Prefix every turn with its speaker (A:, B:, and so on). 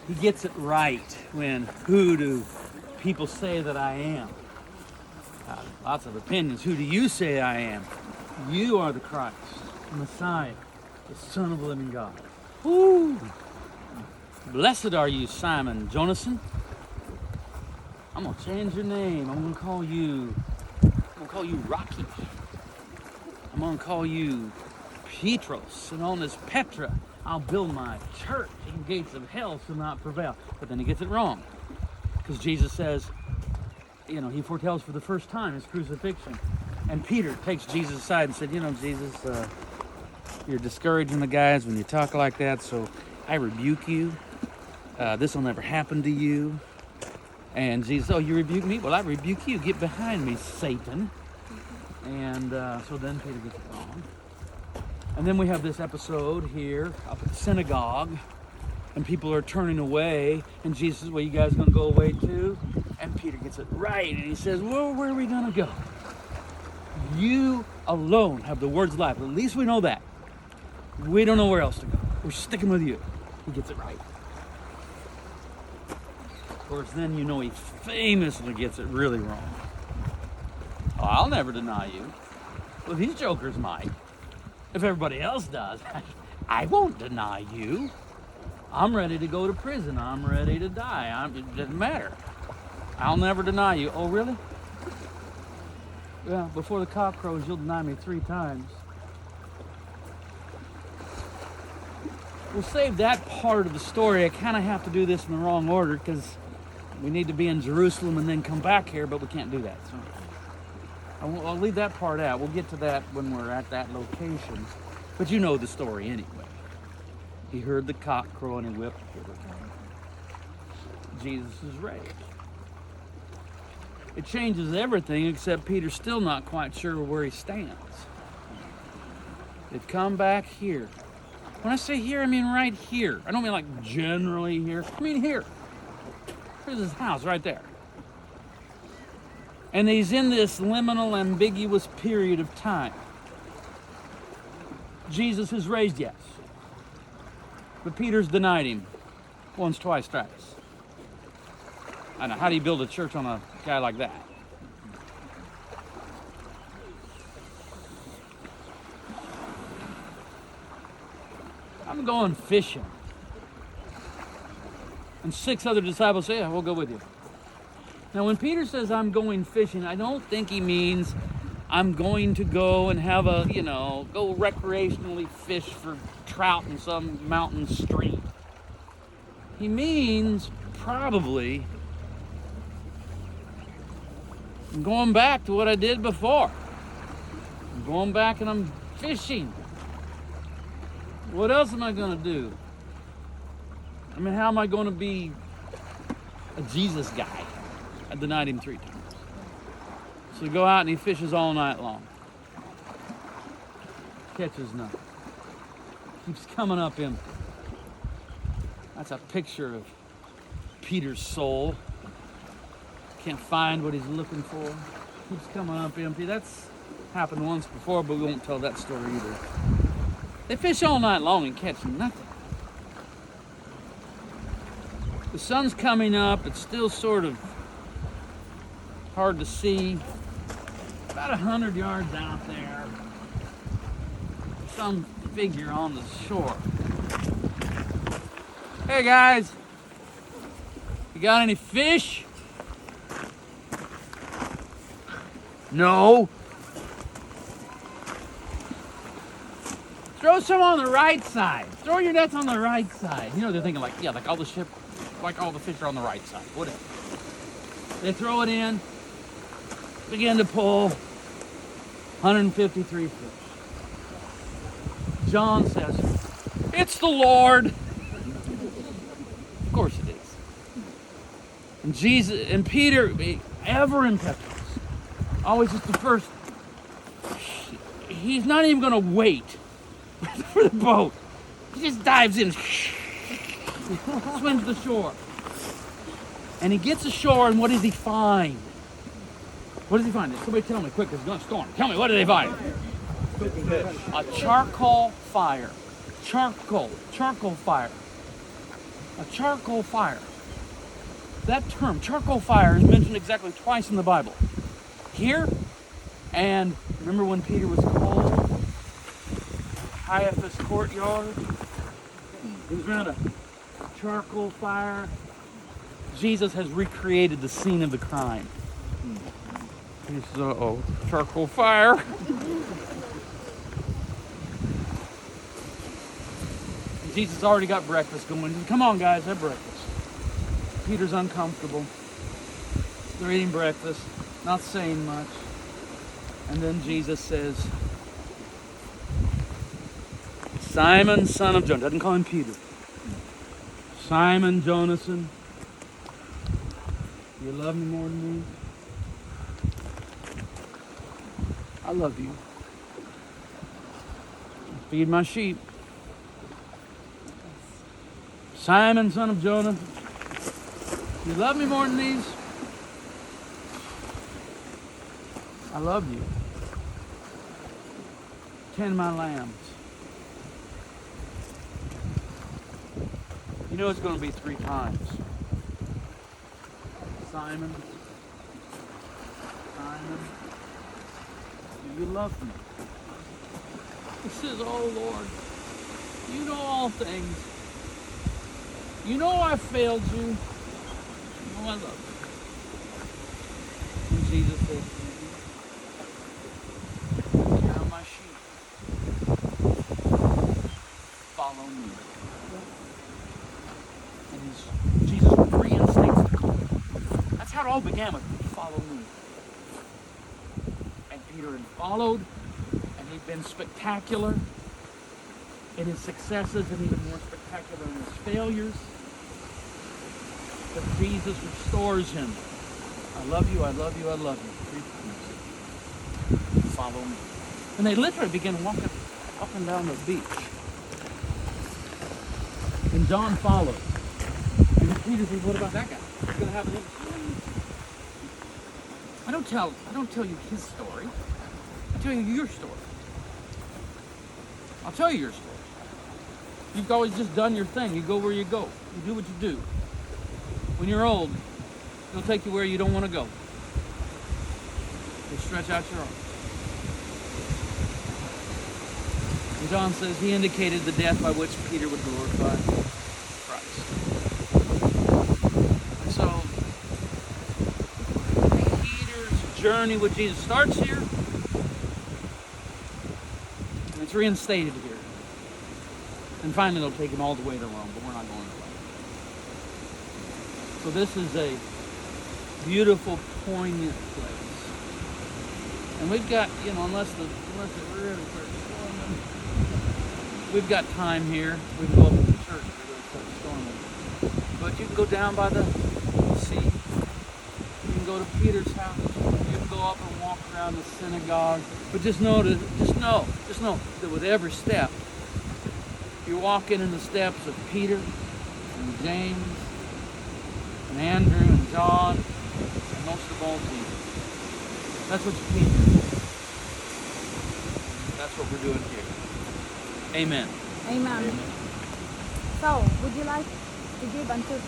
A: He gets it right when, who do people say that I am? Lots of opinions. Who do you say I am? You are the Christ, the Messiah, the Son of the living God. Woo! Blessed are you, Simon Jonasson. I'm gonna change your name. I'm gonna call you Rocky. I'm gonna call you Petros, and on this Petra I'll build my church, and gates of hell shall not prevail. But then he gets it wrong, because Jesus says, he foretells for the first time his crucifixion. And Peter takes Jesus aside and said, Jesus, you're discouraging the guys when you talk like that, so I rebuke you. This will never happen to you. And Jesus, oh, you rebuke me? Well, I rebuke you. Get behind me, Satan. And so then Peter gets it wrong. And then we have this episode here up at the synagogue, and people are turning away, and Jesus says, well, you guys going to go away too? And Peter gets it right, and he says, well, where are we going to go? You alone have the words of life. At least we know that. We don't know where else to go. We're sticking with you. He gets it right. Of course, then he famously gets it really wrong. Oh, I'll never deny you. Well, these jokers might. If everybody else does, I won't deny you. I'm ready to go to prison. I'm ready to die. It doesn't matter. I'll never deny you. Oh, really? Well, before the cock crows, you'll deny me 3 times. We'll save that part of the story. I kind of have to do this in the wrong order because we need to be in Jerusalem and then come back here, but we can't do that. So I'll leave that part out. We'll get to that when we're at that location. But you know the story anyway. He heard the cock crow and he whipped Peter. Jesus is raised. It changes everything, except Peter's still not quite sure where he stands. They've come back here. When I say here, I mean right here. I don't mean like generally here. I mean here. Here's his house right there. And he's in this liminal, ambiguous period of time. Jesus is raised, yes. But Peter's denied him once, twice, thrice. I know, how do you build a church on a guy like that? I'm going fishing. And 6 other disciples say, yeah, we'll go with you. Now, when Peter says I'm going fishing, I don't think he means I'm going to go and have go recreationally fish for trout in some mountain stream. He means probably I'm going back to what I did before. I'm going back and I'm fishing. What else am I going to do? I mean, how am I going to be a Jesus guy? I denied him 3 times. So he go out and he fishes all night long. Catches nothing. Keeps coming up empty. That's a picture of Peter's soul. Can't find what he's looking for. Keeps coming up empty. That's happened once before, but we won't tell that story either. They fish all night long and catch nothing. The sun's coming up. It's still sort of hard to see. About 100 yards out there. Some figure on the shore. Hey guys, you got any fish? No. Throw some on the right side. Throw your nets on the right side. They're thinking like all the fish are on the right side. Whatever. They throw it in, begin to pull. 153 fish. John says, "It's the Lord." Of course it is. And Jesus and Peter, ever impetuous, always just the first. He's not even going to wait for the boat. He just dives in, swims to shore. And he gets ashore, and what does he find? What does he find? Somebody tell me, quick, it's going to storm. Tell me, what do they find? A charcoal fire. Charcoal fire. A charcoal fire. That term, charcoal fire, is mentioned exactly twice in the Bible. Here, and remember when Peter was called? Caiaphas' courtyard. He was around a charcoal fire. Jesus has recreated the scene of the crime. He says, uh-oh, charcoal fire. Jesus already got breakfast going. Come on, guys, have breakfast. Peter's uncomfortable. They're eating breakfast, not saying much. And then Jesus says, Simon, son of John. Doesn't call him Peter. Simon Jonason, you love me more than me? I love you. Feed my sheep. Simon, son of Jonah, you love me more than these? I love you. Tend my lambs. You know it's going to be 3 times. Simon, Simon, do you love me? He says, oh Lord, you know all things. You know I failed you. You know I love you. And Jesus says, take care of my sheep. Follow me. And Jesus reinstates the call. That's how it all began with, follow me. And Peter had followed, and he'd been spectacular in his successes and even more spectacular in his failures. But Jesus restores him. I love you, I love you, I love you. 3 times. Follow me. And they literally begin walking up and down the beach. And John followed. And Peter says, what about that guy? What's going to happen to him? I don't tell you his story. I tell you your story. I'll tell you your story. You've always just done your thing. You go where you go. You do what you do. When you're old, it'll take you where you don't want to go. You stretch out your arms. And John says he indicated the death by which Peter would glorify Christ. And so, Peter's journey with Jesus starts here, and it's reinstated here. And finally, they'll take him all the way to Rome, but we're not going to Rome. So this is a beautiful, poignant place. And we've got, unless it really starts storming, we've got time here. We can go up to the church if it really starts storming. But you can go down by the sea. You can go to Peter's house. You can go up and walk around the synagogue. But just know that with every step, you're walking in the steps of Peter and James and Andrew and John and most of all Jesus. That's what you need. That's what we're doing here. Amen.
B: Amen.
A: Amen.
B: So, would you like to give until